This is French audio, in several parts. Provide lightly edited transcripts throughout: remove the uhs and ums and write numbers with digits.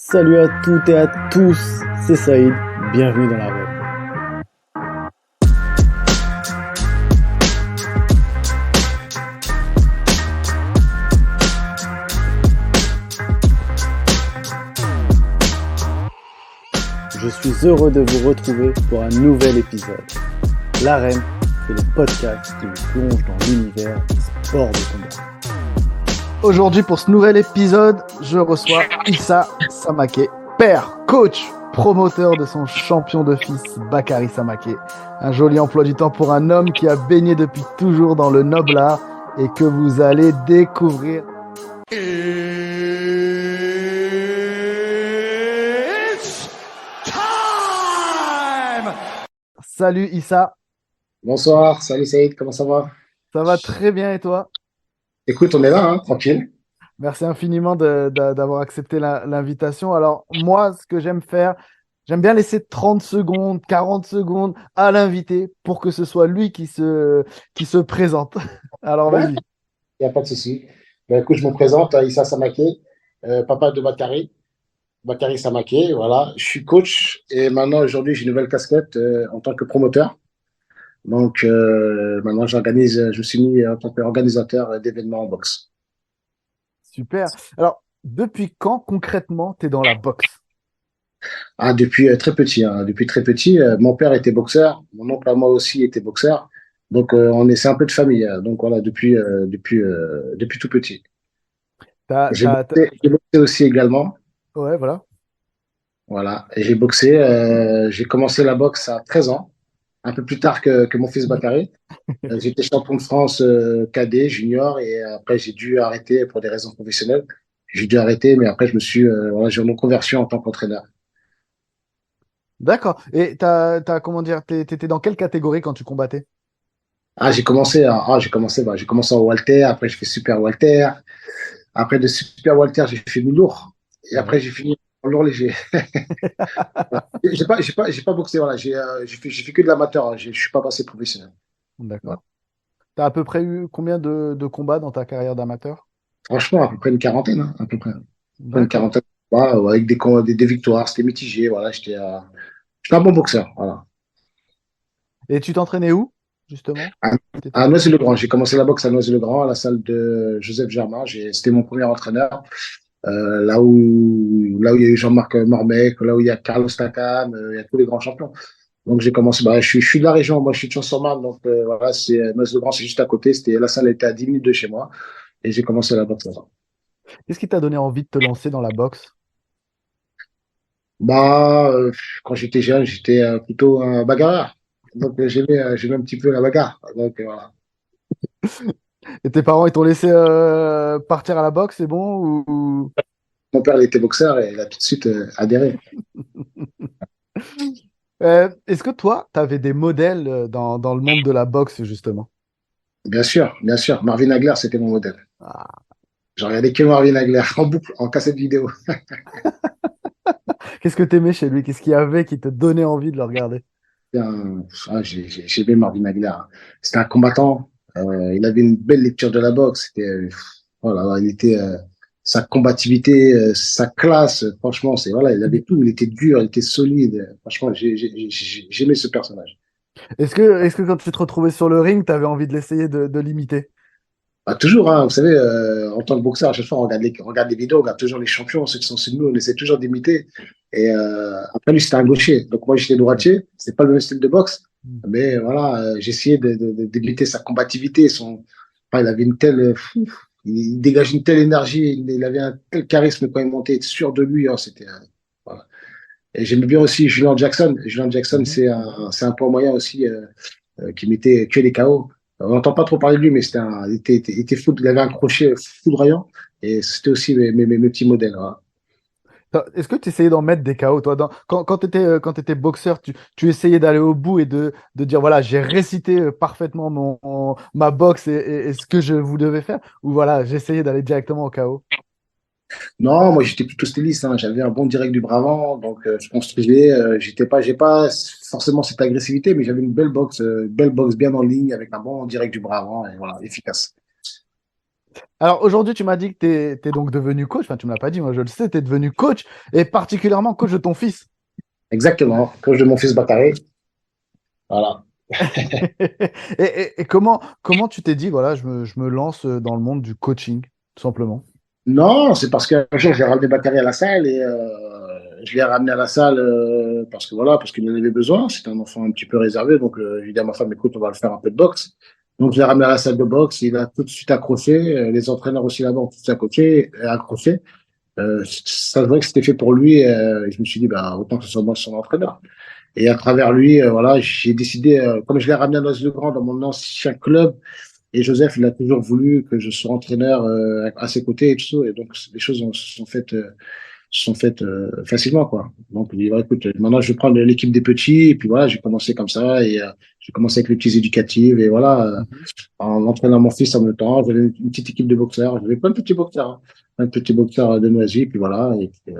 Salut à toutes et à tous, c'est Saïd, bienvenue dans la web. Je suis heureux de vous retrouver pour un nouvel épisode. L'Arène, c'est le podcast qui vous plonge dans l'univers des sports de combat. Aujourd'hui, pour ce nouvel épisode, je reçois Issa Samake, père, coach, promoteur de son champion de fils, Bakary Samake. Un joli emploi du temps pour un homme qui a baigné depuis toujours dans le noble art et que vous allez découvrir. It's time! Salut Issa. Bonsoir, salut Saïd, comment ça va? Ça va très bien et toi? Écoute, on est là, hein, tranquille. Merci infiniment d'avoir accepté l'invitation. Alors, moi, ce que j'aime faire, j'aime bien laisser 30 secondes, 40 secondes à l'invité pour que ce soit lui qui se présente. Alors, Ouais, vas-y. il n'y a pas de souci. Ben, écoute, je me présente, Issa Samake, papa de Bakary, Bakary Samake, voilà. Je suis coach et maintenant, aujourd'hui, j'ai une nouvelle casquette en tant que promoteur. Donc, maintenant, je me suis mis en tant qu'organisateur d'événements en boxe. Super. Alors, depuis quand concrètement tu es dans la boxe? Ah, depuis très petit, hein, depuis très petit, mon père était boxeur, mon oncle à moi aussi était boxeur. Donc, c'est un peu de famille, hein. Donc, voilà, depuis tout petit. T'as, t'as- t'as- J'ai boxé aussi également. Ouais, voilà. Voilà. Et j'ai boxé. J'ai commencé la boxe à 13 ans, un peu plus tard que mon fils Bakary. J'étais champion de France cadet, junior, et après j'ai dû arrêter pour des raisons professionnelles. J'ai dû arrêter, mais après voilà, j'ai eu mon conversion en tant qu'entraîneur. D'accord. Et comment dire, t'étais dans quelle catégorie quand tu combattais? J'ai commencé en Walter, après j'ai fait super Walter. Après de super Walter, j'ai fait mi-lourd. Et Ouais. après j'ai fini en lourd léger. J'ai pas boxé, voilà. J'ai fait que de l'amateur, hein. Je suis pas passé professionnel. Voilà. D'accord. T'as à peu près eu combien de combats dans ta carrière d'amateur? Franchement, à peu près une quarantaine, hein, à peu près. Une D'accord. quarantaine. Voilà, ouais, avec des victoires, c'était mitigé. Voilà, j'étais un bon boxeur. Voilà. Et tu t'entraînais où, justement? À, T'étais- à Noisy-le-Grand, j'ai commencé la boxe à Noisy-le-Grand, à la salle de Joseph Germain. C'était mon premier entraîneur. Là où il y a eu Jean-Marc Mormec, là où il y a Carlos Takam, il y a tous les grands champions. Donc j'ai commencé, je suis de la région, moi je suis de Champs-sur-Marne, donc voilà, Noisy-le-Grand, c'est juste à côté. La salle était à 10 minutes de chez moi et j'ai commencé la boxe là. Qu'est-ce qui t'a donné envie de te lancer dans la boxe? Bah, quand j'étais jeune, j'étais plutôt un bagarreur. Donc, j'aimais un petit peu la bagarre. Donc, voilà. Et tes parents, ils t'ont laissé partir à la boxe, c'est bon Mon père, il était boxeur et il a tout de suite adhéré. Est-ce que toi, tu avais des modèles dans le monde de la boxe, justement? Bien sûr, bien sûr. Marvin Hagler, c'était mon modèle. Ah. J'ai regardé que Marvin Hagler en boucle, en cassette vidéo. Qu'est-ce que tu aimais chez lui? Qu'est-ce qu'il y avait qui te donnait envie de le regarder? J'ai aimé Marvin Hagler. C'était un combattant. Il avait une belle lecture de la boxe. Voilà, sa combativité, sa classe. Franchement, voilà, il avait tout. Il était dur, il était solide. Franchement, j'aimais ce personnage. Est-ce que quand tu te retrouvais sur le ring, tu avais envie de l'essayer de l'imiter? Bah, toujours, hein, vous savez, en tant que boxeur, à chaque fois, on regarde les vidéos, on regarde toujours les champions, ceux qui sont sur nous, on essaie toujours d'imiter. Et après, lui, c'était un gaucher. Donc, moi, j'étais droitier. C'est pas le même style de boxe. Mais voilà, j'essayais d'imiter sa combativité. Enfin, il avait une telle. Il dégage une telle énergie. Il avait un tel charisme quand il montait, être sûr de lui. Hein, voilà. Et j'aimais bien aussi Julian Jackson. Julian Jackson, Mhm. c'est un point moyen aussi qui mettait que les KO. On n'entend pas trop parler de lui, mais il était fou. Il avait un crochet foudroyant et c'était aussi mes petits modèles. Voilà. Est-ce que tu essayais d'en mettre des KO, toi, quand tu étais boxeur, tu essayais d'aller au bout et de dire, voilà, j'ai récité parfaitement ma boxe et ce que je vous devais faire, ou voilà, j'essayais d'aller directement au KO? Non, moi j'étais plutôt styliste, hein. J'avais un bon direct du bras avant, donc je construisais. J'ai pas forcément cette agressivité, mais j'avais une belle boxe bien en ligne avec un bon direct du bras avant et voilà, efficace. Alors aujourd'hui, tu m'as dit que tu es donc devenu coach. Enfin, tu me l'as pas dit, moi je le sais, tu es devenu coach et particulièrement coach de ton fils. Exactement. Coach de mon fils Bakary. Voilà. Et comment tu t'es dit, voilà, je me lance dans le monde du coaching, tout simplement. Non, c'est parce qu'un jour, j'ai ramené Bakary à la salle et je l'ai ramené à la salle parce que voilà, parce qu'il en avait besoin. C'était un enfant un petit peu réservé. Donc, j'ai dit à ma femme, écoute, on va le faire un peu de boxe. Donc, je l'ai ramené à la salle de boxe. Il a tout de suite accroché. Les entraîneurs aussi là-bas ont tout de suite accroché. Ça se voit que c'était fait pour lui. Et je me suis dit, bah, autant que ce soit moi son entraîneur. Et à travers lui, voilà, j'ai décidé, comme je l'ai ramené à Noisy-le-Grand dans mon ancien club, et Joseph, il a toujours voulu que je sois entraîneur à ses côtés et tout ça. Et donc, les choses se sont faites facilement, quoi. Donc, il dit, ouais, écoute, maintenant, je vais prendre l'équipe des petits. Et puis voilà, j'ai commencé comme ça. Et j'ai commencé avec les petits éducatifs. Et voilà, Mhm. en entraînant mon fils en même temps. J'avais une petite équipe de boxeurs. J'avais plein de petits boxeurs, hein. Plein de petits boxeurs de Noisy. Puis voilà. Et puis,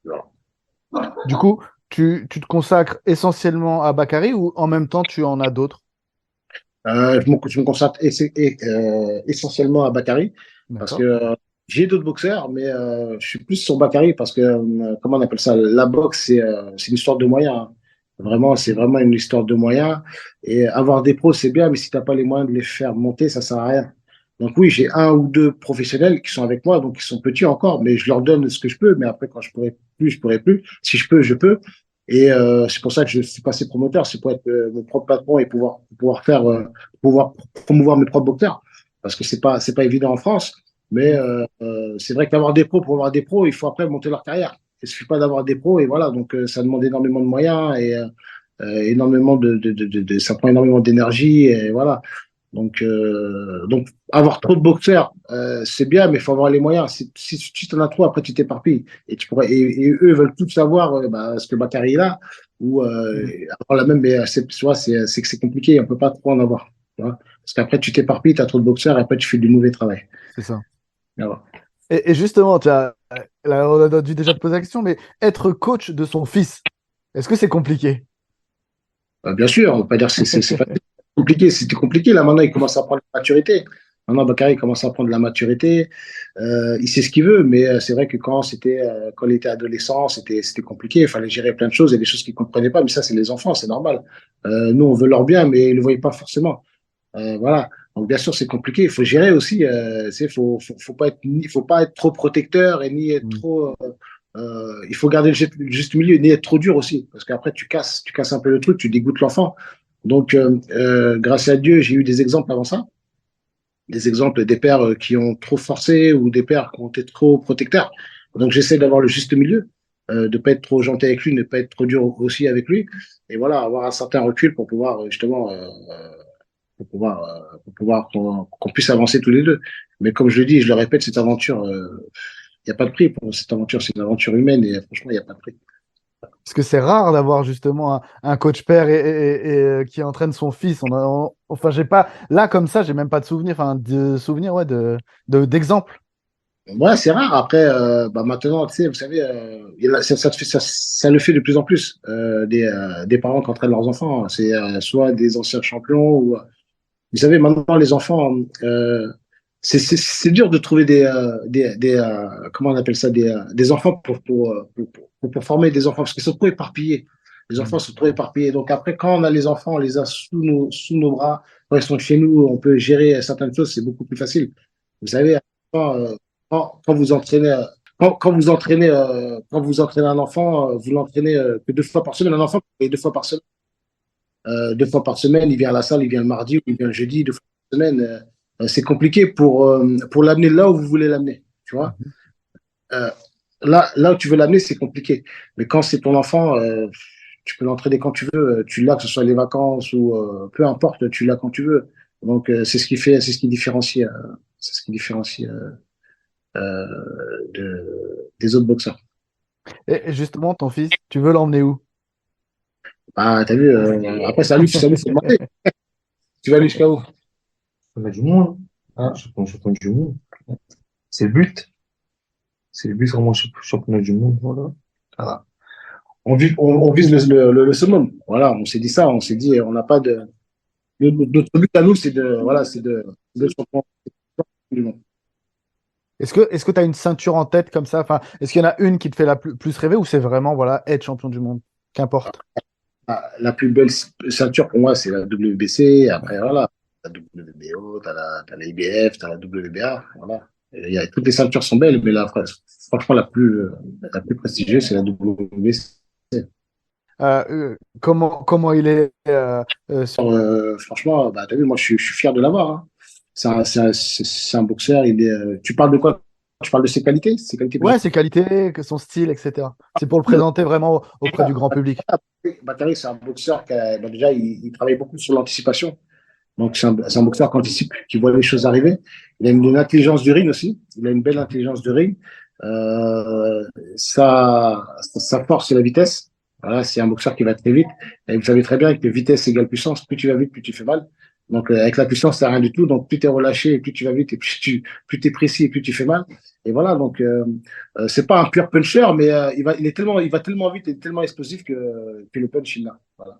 voilà. Du coup, tu te consacres essentiellement à Bakary ou en même temps tu en as d'autres? Je me consacre essentiellement à Bakary parce que D'accord. j'ai d'autres boxeurs, mais je suis plus sur Bakary parce que, comment on appelle ça? La boxe, c'est une histoire de moyens, hein. Vraiment, c'est vraiment une histoire de moyens. Et avoir des pros, c'est bien, mais si tu n'as pas les moyens de les faire monter, ça sert à rien. Donc oui, j'ai un ou deux professionnels qui sont avec moi, donc ils sont petits encore, mais je leur donne ce que je peux. Mais après, quand je pourrai plus, je pourrai plus. Si je peux, je peux. Et c'est pour ça que je suis passé promoteur, c'est pour être mon propre patron et pouvoir faire pouvoir promouvoir mes propres boxeurs. Parce que c'est pas évident en France. Mais Mhm. c'est vrai qu'avoir des pros, pour avoir des pros, il faut après monter leur carrière. Il suffit pas d'avoir des pros et voilà. Donc, ça demande énormément de moyens et énormément ça prend énormément d'énergie et voilà. Donc, avoir trop de boxeurs, c'est bien, mais il faut avoir les moyens. Si tu en as trop, après tu t'éparpilles. Et eux veulent tout savoir bah, ce que Bakary est là, ou Mhm. avoir la même, mais tu vois, c'est que c'est compliqué, on peut pas trop en avoir. Tu vois. Parce qu'après, tu t'éparpilles, tu as trop de boxeurs, et après, tu fais du mauvais travail. C'est ça. Voilà. Et justement, là, on a dû déjà te poser la question, mais être coach de son fils, est-ce que c'est compliqué? Bien sûr, on ne va pas dire que c'est pas compliqué. C'était compliqué. Là, maintenant, il commence à prendre la maturité. Maintenant, Bakary commence à prendre la maturité. Il sait ce qu'il veut, mais c'est vrai que quand il était adolescent, c'était compliqué. Il fallait gérer plein de choses et des choses qu'il ne comprenait pas. Mais ça, c'est les enfants, c'est normal. Nous, on veut leur bien, mais ils ne le voyaient pas forcément. Voilà. Donc, bien sûr, c'est compliqué. Il faut gérer aussi. Faut pas être trop protecteur et ni être Mhm. trop. Il faut garder le juste milieu, ni être trop dur aussi, parce qu'après tu casses un peu le truc, tu dégoûtes l'enfant. Donc, grâce à Dieu, j'ai eu des exemples avant ça, des exemples des pères qui ont trop forcé ou des pères qui ont été trop protecteurs. Donc, j'essaie d'avoir le juste milieu, de pas être trop gentil avec lui, ne pas être trop dur aussi avec lui, et voilà, avoir un certain recul pour pouvoir justement pour pouvoir qu'on puisse avancer tous les deux. Mais comme je le dis, et je le répète, cette aventure, il n'y a pas de prix pour cette aventure, c'est une aventure humaine et franchement, il n'y a pas de prix. Parce que c'est rare d'avoir justement un coach père qui entraîne son fils. Enfin, j'ai pas, là, comme ça, j'ai même pas de souvenir, enfin, de souvenir, ouais, d'exemple. Ouais, c'est rare. Après, bah maintenant, tu sais, vous savez, ça le fait de plus en plus des parents qui entraînent leurs enfants. C'est soit des anciens champions ou, vous savez, maintenant les enfants, c'est dur de trouver comment on appelle ça, des enfants pour former des enfants parce qu'ils sont trop éparpillés. Les enfants Mm. sont trop éparpillés. Donc après, quand on a les enfants, on les a sous nos bras, quand ils sont chez nous, on peut gérer certaines choses, c'est beaucoup plus facile. Vous savez, quand vous entraînez, quand vous entraînez un enfant, vous l'entraînez que deux fois par semaine. Un enfant, et deux fois par semaine, il vient à la salle, il vient le mardi ou il vient le jeudi, deux fois par semaine. C'est compliqué pour l'amener là où vous voulez l'amener. Tu vois, Mhm. euh, là où tu veux l'amener, c'est compliqué. Mais quand c'est ton enfant, tu peux l'entraîner quand tu veux. Tu l'as, que ce soit les vacances ou peu importe, tu l'as quand tu veux. Donc, c'est ce qui différencie, c'est ce qui différencie des autres boxeurs. Et justement, ton fils, tu veux l'emmener où? Ah, t'as vu, après, ça lui fait demander. Tu vas aller jusqu'à où? Championnat du monde. Hein, championnat du monde. C'est le but. C'est le but vraiment championnat du monde. Voilà. Voilà. On vise le summum. Voilà, on s'est dit ça, on s'est dit, on n'a pas notre but à nous, c'est de champion du monde. Est-ce que tu as une ceinture en tête comme ça? Enfin, est-ce qu'il y en a une qui te fait plus rêver ou c'est vraiment voilà, être champion du monde? Qu'importe. La plus belle ceinture pour moi, c'est la WBC. Ouais. Après, voilà, la WBO, t'as la IBF, t'as la WBA. Voilà. Toutes les ceintures sont belles, mais franchement, la plus prestigieuse, c'est la WBC. Comment il est Franchement, bah, t'as vu, moi, je suis fier de l'avoir. Hein. C'est un boxeur. Tu parles de quoi? Tu parles de ses qualités Ouais, ses qualités, son style, etc. C'est pour le présenter vraiment auprès du grand public. Bakary, c'est un boxeur bah, déjà, il travaille beaucoup sur l'anticipation. Donc, c'est un boxeur qui anticipe, qui voit les choses arriver. Il a une intelligence du ring aussi. Il a une belle intelligence du ring. Sa force, c'est la vitesse. Voilà, c'est un boxeur qui va très vite. Et vous savez très bien que vitesse égale puissance. Plus tu vas vite, plus tu fais mal. Donc, avec la puissance, c'est rien du tout. Donc, plus tu es relâché, et plus tu vas vite, et plus tu es précis, et plus tu fais mal. Et voilà, donc, c'est pas un pur puncher, mais il va tellement vite et tellement explosif que le punch, il l'a. Voilà.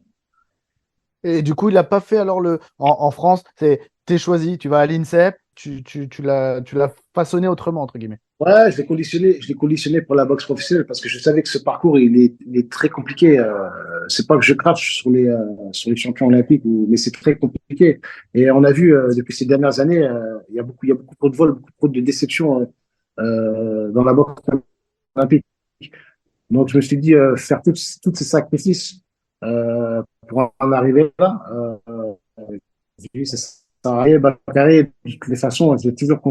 Et du coup, il n'a pas fait alors en France, t'es choisi, tu vas à l'INSEP, tu l'as façonné autrement, entre guillemets. Ouais, je l'ai conditionné pour la boxe professionnelle parce que je savais que ce parcours, il est très compliqué. C'est pas que je crache sur les champions olympiques, mais c'est très compliqué. Et on a vu depuis ces dernières années, il y a beaucoup trop de vols, beaucoup trop de déceptions dans la boxe olympique. Donc je me suis dit faire tous ces sacrifices pour en arriver là. J'ai dit, ça sert à rien. Bakary, de toutes les façons, je l'ai toujours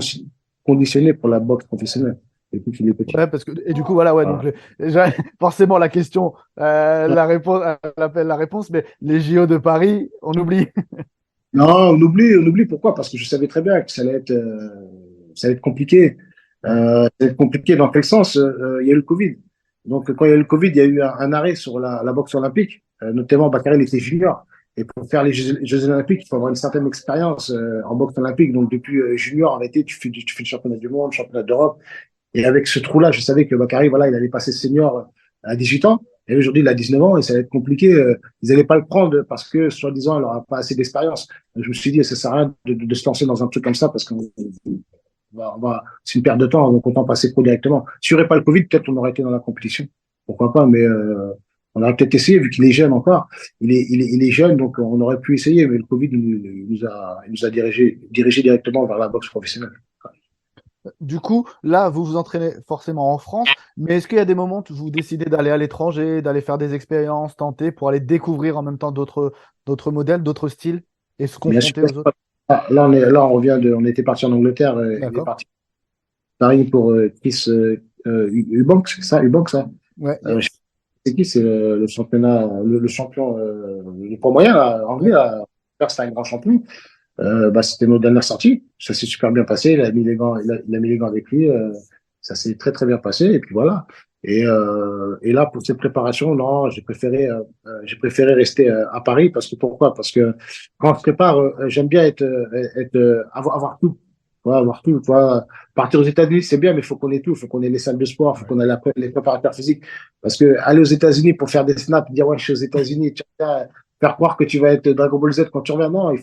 conditionné pour la boxe professionnelle depuis qu'il est petit. Ouais, et du coup, voilà, ouais, donc Voilà. déjà, forcément, la question, la réponse, elle appelle la réponse, mais les JO de Paris, on oublie. Non, on oublie pourquoi? Parce que je savais très bien que ça allait être compliqué. Ça allait être compliqué dans quel sens? Il y a eu le Covid. Donc, quand il y a eu le Covid, il y a eu un arrêt sur la boxe olympique. Notamment, Bakary, il était junior. Et pour faire les Jeux olympiques, il faut avoir une certaine expérience en boxe olympique. Donc, depuis junior, arrêté, tu fais le championnat du monde, championnat d'Europe. Et avec ce trou-là, je savais que Bakary, voilà, il allait passer senior à 18 ans. Et aujourd'hui, il a 19 ans et ça va être compliqué. Ils n'allaient pas le prendre parce que, soi-disant, il n'aura pas assez d'expérience. Donc, je me suis dit, ça sert à rien de se lancer dans un truc comme ça parce que c'est une perte de temps. Donc, autant passer pro directement. S'il n'y aurait pas le Covid, peut-être on aurait été dans la compétition. Pourquoi pas, mais on aurait peut-être essayé vu qu'il est jeune encore. Il est jeune, donc on aurait pu essayer, mais le Covid il nous a dirigé directement vers la boxe professionnelle. Du coup, là, vous vous entraînez forcément en France, mais est-ce qu'il y a des moments où vous décidez d'aller à l'étranger, d'aller faire des expériences, tenter pour aller découvrir en même temps d'autres modèles, d'autres styles et se Bien sûr. confronter aux autres? Là, on était parti en Angleterre. Il est D'accord. parti à Paris pour Chris Eubank, c'est ça, Eubank, ça. Ouais, Je sais pas c'est qui, c'est le championnat, le champion, le poids moyen, là, anglais, ouais. là. C'est un grand champion. Bah, c'était notre dernière sortie. Ça s'est super bien passé. Il a mis les gants, il a mis les gants avec lui. Ça s'est très, très bien passé. Et puis voilà. Et là, pour cette préparation, non, j'ai préféré rester à Paris parce que pourquoi? Parce que quand je prépare, j'aime bien avoir tout. Ouais, avoir tout. Tu vois. Partir aux États-Unis, c'est bien, mais il faut qu'on ait tout. Il faut qu'on ait les salles de sport, il faut Ouais. qu'on ait les préparateurs physiques. Parce que aller aux États-Unis pour faire des snaps, dire ouais, je suis aux États-Unis, faire croire que tu vas être Dragon Ball Z quand tu reviens. Non, il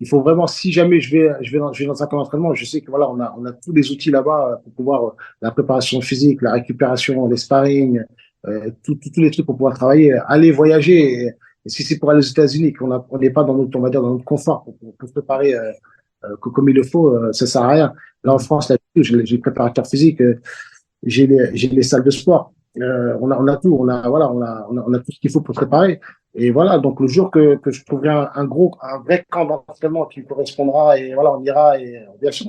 faut vraiment, si jamais je vais dans un camp d'entraînement, je sais que voilà, on a tous les outils là-bas pour pouvoir la préparation physique, la récupération, les sparring, tous les trucs pour pouvoir travailler, aller voyager. Et si c'est pour aller aux États-Unis, on n'est pas dans notre, on va dire, dans notre confort pour se préparer comme il le faut, ça sert à rien. Là en France, là, j'ai le préparateur physique, j'ai les salles de sport. On a tout, voilà, on a tout ce qu'il faut pour préparer. Et voilà, donc le jour que je trouverai un vrai camp d'entraînement qui me correspondra, et voilà, on ira, et bien sûr,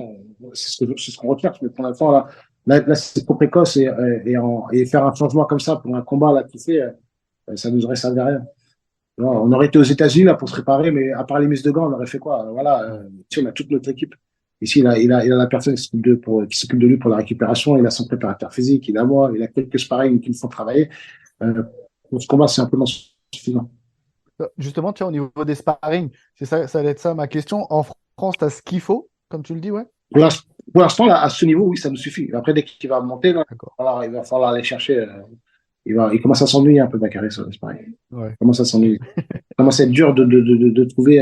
c'est ce qu'on recherche, mais pour l'instant, là c'est trop précoce, et faire un changement comme ça pour un combat, là, qui fait, ça nous aurait servi à rien. Non, on aurait été aux États-Unis, là, pour se préparer, mais à part les mises de gants, on aurait fait quoi? Voilà, ici, on a toute notre équipe. Ici, il a la personne qui s'occupe de lui pour la récupération, il a son préparateur physique, il a moi, il a quelques sparring qui me font travailler. Pour ce combat, c'est amplement suffisant. Justement, tiens, au niveau des sparring, c'est ça, ça allait être ça ma question. En France, tu as ce qu'il faut, comme tu le dis, ouais? Pour l'instant, là, à ce niveau, oui, ça nous suffit. Après, dès qu'il va monter, là, D'accord. il va falloir aller chercher. Il commence à s'ennuyer un peu, Bakary, sur le sparring. Ouais. Il commence à s'ennuyer. Ça commence à être dur de trouver.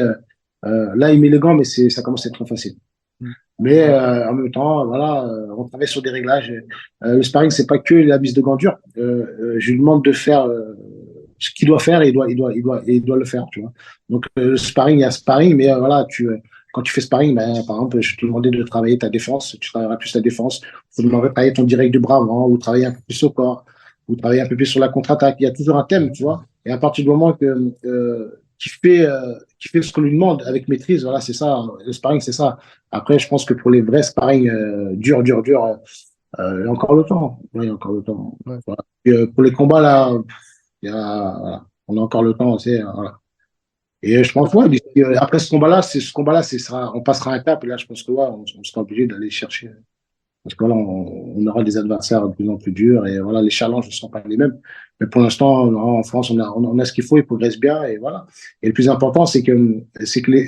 Là, il met les gants, mais ça commence à être trop facile. Mais Ouais. en même temps, voilà, on travaille sur des réglages. Le sparring, c'est pas que la mise de gants durs. Je lui demande de faire ce qu'il doit faire et il doit le faire, tu vois. Donc, le sparring, il y a sparring, mais voilà, quand tu fais sparring, ben, par exemple, je te demandais de travailler ta défense, tu travailleras plus ta défense. Je te demanderai de travailler ton direct du bras avant, ou travailler un peu plus au corps, ou travailler un peu plus sur la contre-attaque. Il y a toujours un thème, tu vois. Et à partir du moment qui fait ce qu'on lui demande avec maîtrise, voilà, c'est ça. Le sparring, c'est ça. Après, je pense que pour les vrais sparring dur, il y a encore le temps. Ouais, il y a encore le temps. Ouais. Voilà. Et, pour les combats, là, voilà, on a encore le temps. Voilà. Et je pense, ouais, après ce combat-là, on passera un cap. Et là, je pense que ouais, on sera obligé d'aller chercher. Parce que voilà, on aura des adversaires de plus en plus durs et voilà, les challenges ne sont pas les mêmes. Mais pour l'instant, en France, on a ce qu'il faut, il progresse bien et voilà. Et le plus important, c'est que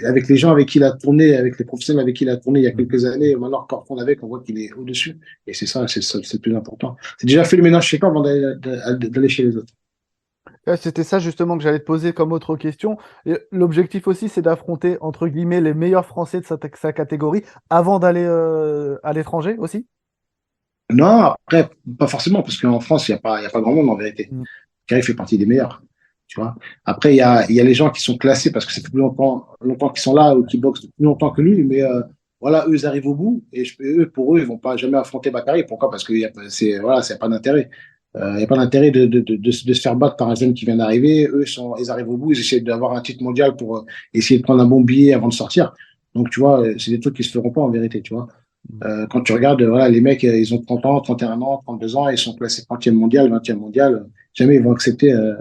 avec les gens avec qui il a tourné, avec les professionnels avec qui il a tourné il y a quelques années, maintenant, quand on avec, on voit qu'il est au-dessus. Et c'est le plus important. C'est déjà fait le ménage chez toi avant d'aller chez les autres. Ouais, c'était ça justement que j'allais te poser comme autre question. Et l'objectif aussi, c'est d'affronter, entre guillemets, les meilleurs Français de sa catégorie avant d'aller à l'étranger aussi. Non, après, pas forcément, parce qu'en France, il y a pas grand monde en vérité. Mm. Thierry fait partie des meilleurs. Tu vois. Après, il y a les gens qui sont classés parce que ça fait plus longtemps qu'ils sont là ou qui boxent plus longtemps que lui, mais voilà, eux, ils arrivent au bout et pour eux, ils vont pas jamais affronter Bakary. Pourquoi? Parce qu'il y a, voilà, c'est pas d'intérêt. Il n'y a pas d'intérêt de se faire battre par un jeune qui vient d'arriver. Ils arrivent au bout, ils essaient d'avoir un titre mondial pour essayer de prendre un bon billet avant de sortir. Donc, tu vois, c'est des trucs qui se feront pas en vérité, tu vois. Mm. Quand tu regardes, voilà, les mecs, ils ont 30 ans, 31 ans, 32 ans, ils sont classés 30e mondial, 20e mondial. Jamais ils vont accepter de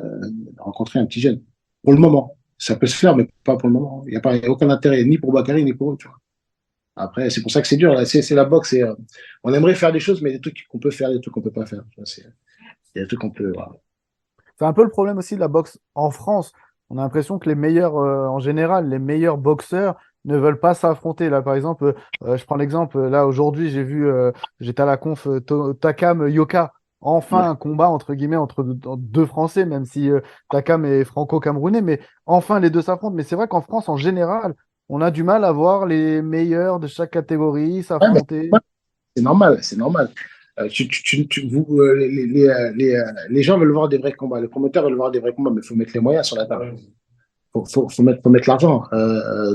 rencontrer un petit jeune. Pour le moment. Ça peut se faire, mais pas pour le moment. Il y a aucun intérêt, ni pour Bakary, ni pour eux, tu vois. Après, c'est pour ça que c'est dur. Là. C'est la boxe. On aimerait faire des choses, mais il y a des trucs qu'on peut faire, des trucs qu'on peut pas faire. Tu vois, il y a des trucs qu'on peut. Voilà. C'est un peu le problème aussi de la boxe en France. On a l'impression que les meilleurs, en général, les meilleurs boxeurs ne veulent pas s'affronter. Là, par exemple, je prends l'exemple, là, aujourd'hui, j'étais à la conf Takam Yoka. Ouais. Enfin, un combat, entre guillemets, entre deux Français, même si Takam est franco-camerounais, mais enfin, les deux s'affrontent. Mais c'est vrai qu'en France, en général, on a du mal à voir les meilleurs de chaque catégorie Ouais, mais s'affronter. ouais, c'est normal, c'est normal. Les gens veulent voir des vrais combats. Les promoteurs veulent voir des vrais combats, mais il faut mettre les moyens sur la table. Faut mettre l'argent.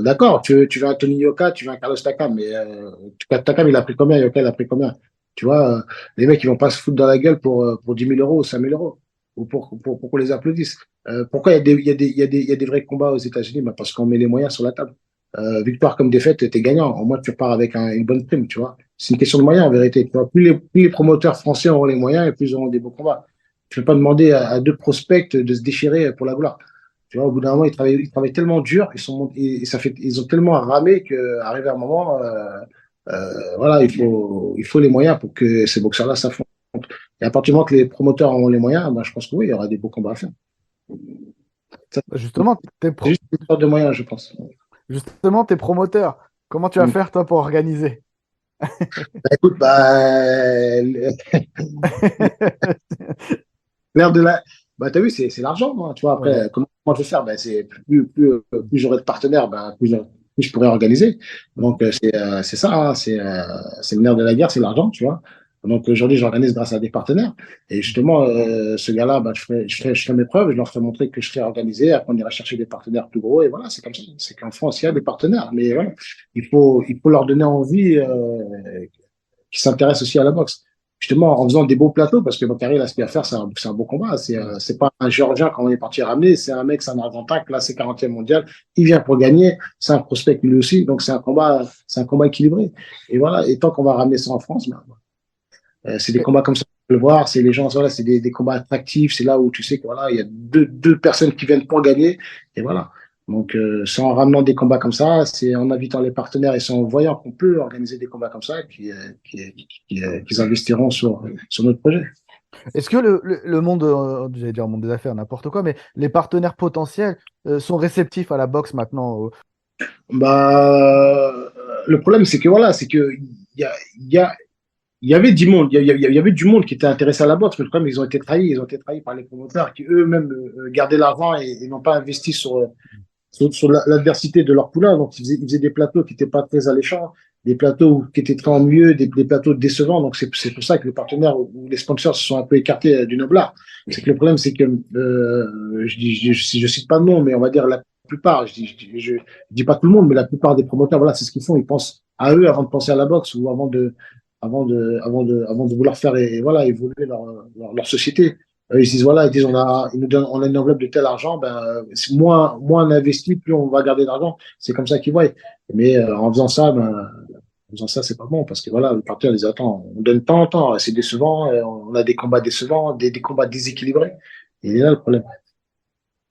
D'accord, tu veux un Tony Yoka, tu veux un Carlos Takam, mais Takam, il a pris combien? Yoka, il a pris combien? Tu vois, les mecs, ils vont pas se foutre dans la gueule pour 10 000 euros ou 5 000 euros, ou pour qu'on les applaudisse. Pourquoi il y a des vrais combats aux États-Unis? Bah, parce qu'on met les moyens sur la table. Victoire comme défaite, t'es gagnant. Au moins, tu repars avec une bonne prime, tu vois. C'est une question de moyens, en vérité. Tu vois, plus les promoteurs français auront les moyens, et plus ils auront des beaux combats. Tu ne peux pas demander à deux prospects de se déchirer pour la gloire. Tu vois, au bout d'un moment, ils travaillent tellement dur, ils ont tellement ramé qu'arrivé à un moment, voilà, il faut les moyens pour que ces boxeurs-là s'affrontent. Et à partir du moment que les promoteurs auront les moyens, ben, je pense que oui, il y aura des beaux combats à faire. Ça, Justement, c'est juste une histoire de moyens, je pense. t'es promoteur. Comment tu vas Mm. faire, toi, pour organiser? Bah, écoute, l'air de la. Bah, t'as vu, c'est l'argent, moi. Tu vois, Ouais. après, comment je vais faire? Ben, c'est plus j'aurai de partenaires, ben, plus je pourrai organiser. Donc, c'est ça, hein, c'est le nerf de la guerre, c'est l'argent, tu vois. Donc, aujourd'hui, j'organise grâce à des partenaires. Et justement, ce gars-là, ben, je ferai mes preuves, je leur ferai montrer que je serai organisé. Après, on ira chercher des partenaires plus gros. Et voilà, c'est comme ça. C'est qu'en France, il y a des partenaires. Mais voilà, il faut leur donner envie, qui s'intéressent aussi à la boxe. Justement, en faisant des beaux plateaux, parce que Bakary, là, ce qu'il va faire, c'est un beau combat. C'est pas un Géorgien quand on est parti ramener, c'est un mec, c'est un Argentin, là, c'est 40e mondial. Il vient pour gagner. C'est un prospect lui aussi. Donc, c'est un combat équilibré. Et voilà. Et tant qu'on va ramener ça en France, ben, c'est des combats comme ça. Le voir, c'est les gens, voilà, c'est des combats attractifs. C'est là où tu sais que voilà, il y a deux personnes qui viennent pour gagner. Et voilà. Donc, c'est en ramenant des combats comme ça, c'est en invitant les partenaires et c'est en voyant qu'on peut organiser des combats comme ça qu'ils investiront sur notre projet. Est-ce que le monde, j'allais dire le monde des affaires, n'importe quoi, mais les partenaires potentiels sont réceptifs à la boxe maintenant? Bah, le problème, c'est que voilà, c'est que il y a, il y a, il y avait du monde, il y avait du monde qui était intéressé à la boxe, mais le problème, ils ont été trahis par les promoteurs qui eux-mêmes gardaient l'argent et n'ont pas investi sur l'adversité de leur poulain. Donc, ils faisaient des plateaux qui n'étaient pas très alléchants. des plateaux qui étaient très ennuyeux, des plateaux décevants. Donc, c'est pour ça que les partenaires ou les sponsors se sont un peu écartés du Noblar. C'est que le problème, c'est que, je cite pas de nom, mais on va dire la plupart, je dis pas tout le monde, mais la plupart des promoteurs, voilà, c'est ce qu'ils font. Ils pensent à eux avant de penser à la boxe ou avant de vouloir faire voilà, évoluer leur société. Ils se disent, voilà, ils disent, on a une enveloppe de tel argent, moins on investit, plus on va garder d'argent. C'est comme ça qu'ils voient. Mais en faisant ça, c'est pas bon parce que voilà, le partenaire les attend. On donne tant en temps, c'est décevant, on a des combats décevants, des combats déséquilibrés. Et il est là le problème.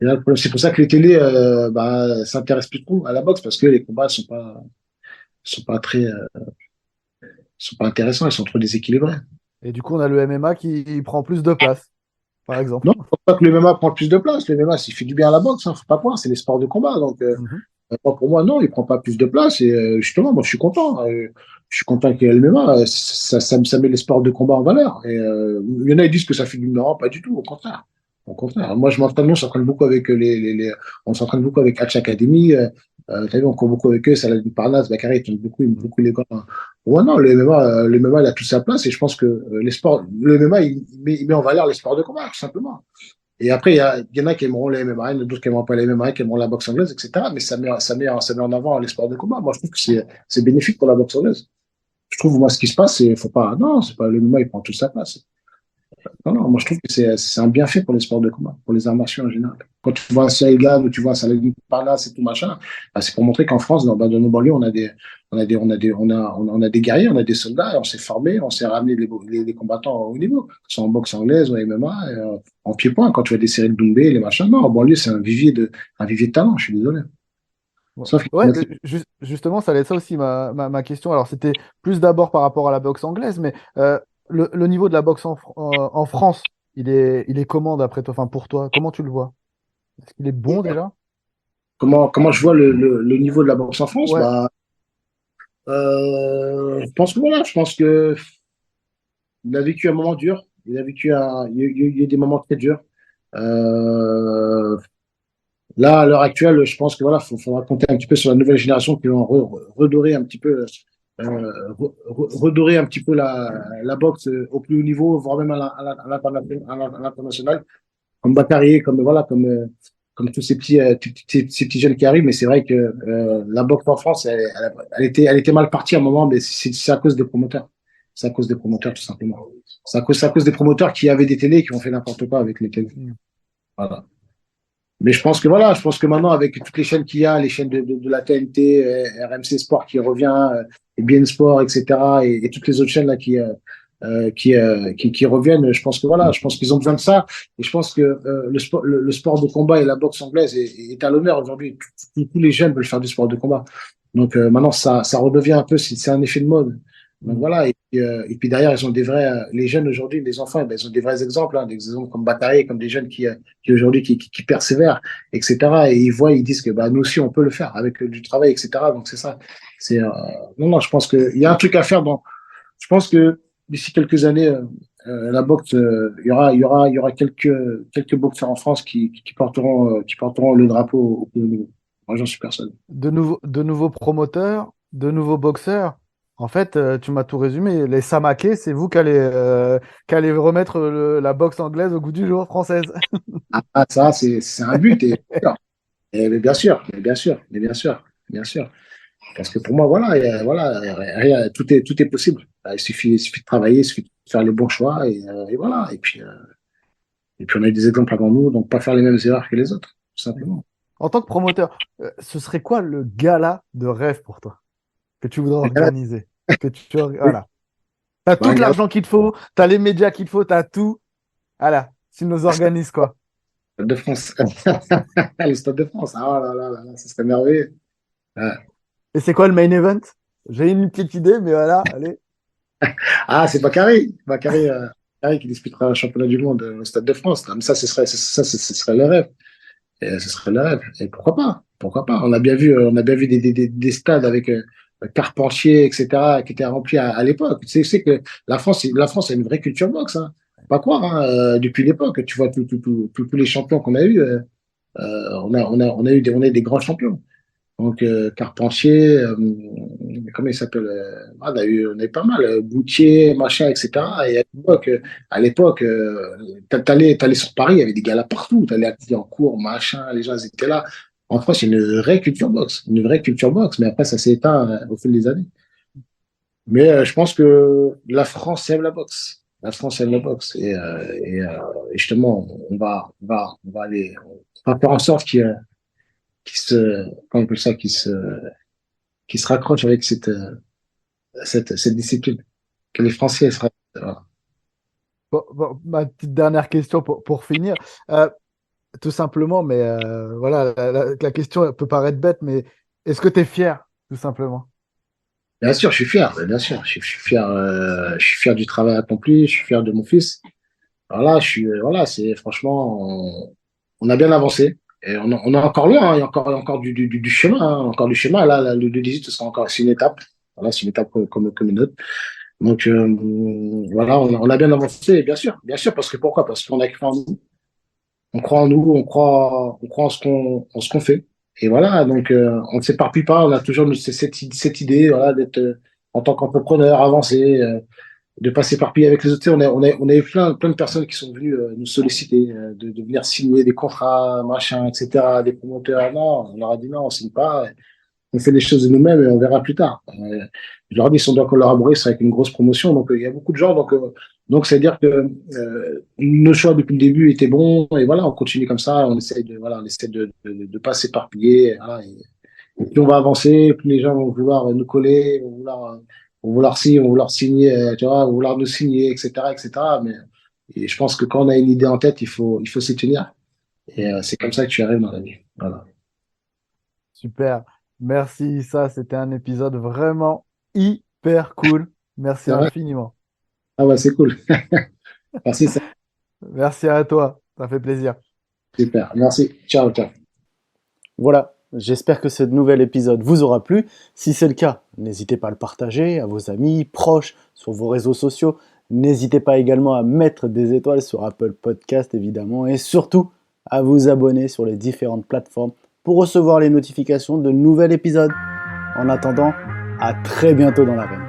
Et là, le problème, c'est pour ça que les télés s'intéressent plus trop à la boxe parce que les combats sont pas très sont pas intéressants, ils sont trop déséquilibrés. Et du coup, on a le MMA qui prend plus de place, par exemple. Non, il ne faut pas que le MMA prenne plus de place. Le MMA, s'il fait du bien à la boxe, faut pas croire, c'est les sports de combat. Donc, Mhm. pour moi, non, il prend pas plus de place. Et justement, moi, je suis content. Je suis content qu'il y ait le MMA. Ça met les sports de combat en valeur. Et il y en a qui disent que ça fait du non, pas du tout. Au contraire. Au contraire. Moi, je m'entraîne, on s'entraîne beaucoup avec on s'entraîne beaucoup avec Hatch Academy. T'as vu, on court beaucoup avec eux. Saladin Parnasse, Bakary, ils aiment beaucoup les gars. Ouais, non, le MMA, il a toute sa place. Et je pense que le MMA, il met en valeur les sports de combat, tout simplement. Et après, il y en a qui aimeront les MMA, il y en a d'autres qui aimeront pas les MMA, qui aimeront la boxe anglaise, etc. Mais ça met en avant les sports de combat. Moi, je trouve que c'est bénéfique pour la boxe anglaise. Je trouve, moi, ce qui se passe, faut pas, non, c'est pas, le MMA, il prend toute sa place. Non, non, moi, je trouve que c'est un bienfait pour les sports de combat, pour les arts martiaux en général. Quand tu vois un Saïgan ou tu vois un Saladin Parnasse et tout machin, c'est pour montrer qu'en France, dans nos banlieues, on a des guerriers, on a des soldats, et on s'est formés, on s'est ramené les combattants au haut niveau, que ce soit en boxe anglaise ou en MMA, en pied-point, quand tu vois des séries de Doumbé, les machins. Non, en banlieue, c'est un vivier de talent, je suis désolé. Sauf qu'il faut Ouais, mettre justement, ça allait être ça aussi ma question. Alors, c'était plus d'abord par rapport à la boxe anglaise, mais le niveau de la boxe en France, il est comment d'après toi, enfin pour toi, comment tu le vois? Est-ce qu'il est bon déjà? comment je vois le niveau de la boxe en France. Ouais. Je pense que voilà, je pense que il a vécu un moment dur. Il y a eu des moments très durs. Euh, Là, à l'heure actuelle, je pense que voilà, faut raconter un petit peu sur la nouvelle génération qui vont redorer un petit peu, redorer un petit peu la boxe au plus haut niveau, voire même à l'international, comme Bakary, comme tous ces petits jeunes qui arrivent. Mais c'est vrai que la boxe en France, elle était mal partie à un moment, mais c'est à cause des promoteurs. C'est à cause des promoteurs, tout simplement. C'est à cause des promoteurs qui avaient des télés et qui ont fait n'importe quoi avec les télés. Mm. Voilà. Mais je pense que maintenant, avec toutes les chaînes qu'il y a, les chaînes de la TNT, RMC Sport qui revient, et BeIN Sport, etc., et toutes les autres chaînes là qui reviennent, je pense que voilà, je pense qu'ils ont besoin de ça. Et je pense que le sport de combat et la boxe anglaise est à l'honneur aujourd'hui. Tous les jeunes veulent faire du sport de combat. Donc maintenant, ça redevient un peu, c'est un effet de mode. Donc Mm. voilà, et puis derrière, ils ont des vrais, les jeunes aujourd'hui, les enfants, ils ont des vrais exemples, des exemples comme Bakary, comme des jeunes qui aujourd'hui qui persévèrent, etc. Et ils voient, ils disent que nous aussi on peut le faire avec du travail, etc. Donc c'est ça. C'est non, je pense que il y a un truc à faire. Je pense que d'ici quelques années, la boxe, il y aura quelques boxeurs en France qui porteront le drapeau au plus haut niveau. Moi, j'en suis persuadé. De nouveaux promoteurs, de nouveaux boxeurs. En fait, tu m'as tout résumé. Les Samaké, c'est vous qui allez remettre la boxe anglaise au goût du jour française. Ça, c'est un but. Mais bien sûr, bien sûr. Parce que pour moi, voilà, tout est possible. Il suffit de travailler, il suffit de faire les bons choix et voilà. Et puis on a eu des exemples avant nous, donc pas faire les mêmes erreurs que les autres, tout simplement. En tant que promoteur, ce serait quoi le gala de rêve pour toi que tu voudrais organiser? Voilà. Tu as Bah, tout l'argent qu'il te faut, tu as les médias qu'il te faut, tu as tout. Voilà. Tu nous organises quoi? Stade de France. Le Stade de France. Ah là là là là, ça serait merveilleux. Ouais. Et c'est quoi le main event? J'ai une petite idée, mais voilà, allez. Ah, c'est Bakary. Bakary qui disputera un championnat du monde au Stade de France. Mais ça, ce serait le rêve. Et ce serait le rêve. Et pourquoi pas? Pourquoi pas? On a bien vu des stades avec Carpentier, etc., qui étaient remplis à l'époque. Tu sais que la France a une vraie culture boxe, hein. Faut pas croire, hein, depuis l'époque. Tu vois tous les champions qu'on a eu. On a eu des grands champions. Donc Carpentier, comment il s'appelle on a eu pas mal, Boutier, machin, etc. Et t'allais sur Paris, il y avait des gars là partout. T'allais à Clignancourt, machin, les gens ils étaient là. En France, il y a une vraie culture boxe, une vraie culture boxe. Mais après, ça s'est éteint au fil des années. Mais je pense que la France aime la boxe. La France aime la boxe. Et justement, on va faire en sorte qu'il se, comment on appelle ça, qu'il se raccroche avec cette discipline. Que les Français se raccrochent. Voilà. Bon, ma petite dernière question pour finir. Euh, Tout simplement, mais voilà, la question peut paraître bête, mais est-ce que tu es fier, tout simplement? Bien sûr, je suis fier. Bien sûr, je suis fier du travail accompli. Je suis fier de mon fils. Voilà, voilà, c'est franchement, on a bien avancé. Et on est encore loin, hein. Il y a encore du chemin, hein. Encore du chemin. Là, le 18, ce sera encore, c'est une étape. Voilà, c'est une étape comme une autre. Donc, voilà, on a bien avancé, et bien sûr, parce que pourquoi? Parce qu'on a cru en nous. On croit en nous, on croit en ce qu'on fait. Et voilà, donc, on ne s'éparpille pas. On a toujours cette idée, voilà, d'être, en tant qu'entrepreneur, avancé, de pas s'éparpiller avec les autres. Tu sais, on a eu plein de personnes qui sont venues nous solliciter, de venir signer des contrats, machin, etc., des promoteurs. Non, on leur a dit non, on signe pas. On fait les choses de nous-mêmes et on verra plus tard. Je leur dis, si on doit collaborer, c'est avec une grosse promotion. Donc, il y a beaucoup de gens. Donc c'est-à-dire que nos choix depuis le début étaient bons. Et voilà, on continue comme ça. On essaie de pas s'éparpiller. Voilà, et plus on va avancer, plus les gens vont vouloir nous coller, vont vouloir signer, tu vois, vont vouloir nous signer, etc., etc. Mais et je pense que quand on a une idée en tête, il faut s'y tenir. Et c'est comme ça que tu arrives dans la vie. Voilà. Super. Merci, ça, c'était un épisode vraiment hyper cool. Merci C'est vrai? infiniment. Ah ouais, c'est cool. Merci, c'est Merci à toi. Ça fait plaisir. super. Merci. Ciao, ciao. Voilà, j'espère que ce nouvel épisode vous aura plu. Si c'est le cas, n'hésitez pas à le partager à vos amis, proches, sur vos réseaux sociaux. N'hésitez pas également à mettre des étoiles sur Apple Podcast, évidemment, et surtout à vous abonner sur les différentes plateformes pour recevoir les notifications de nouveaux épisodes. En attendant, à très bientôt dans l'arène.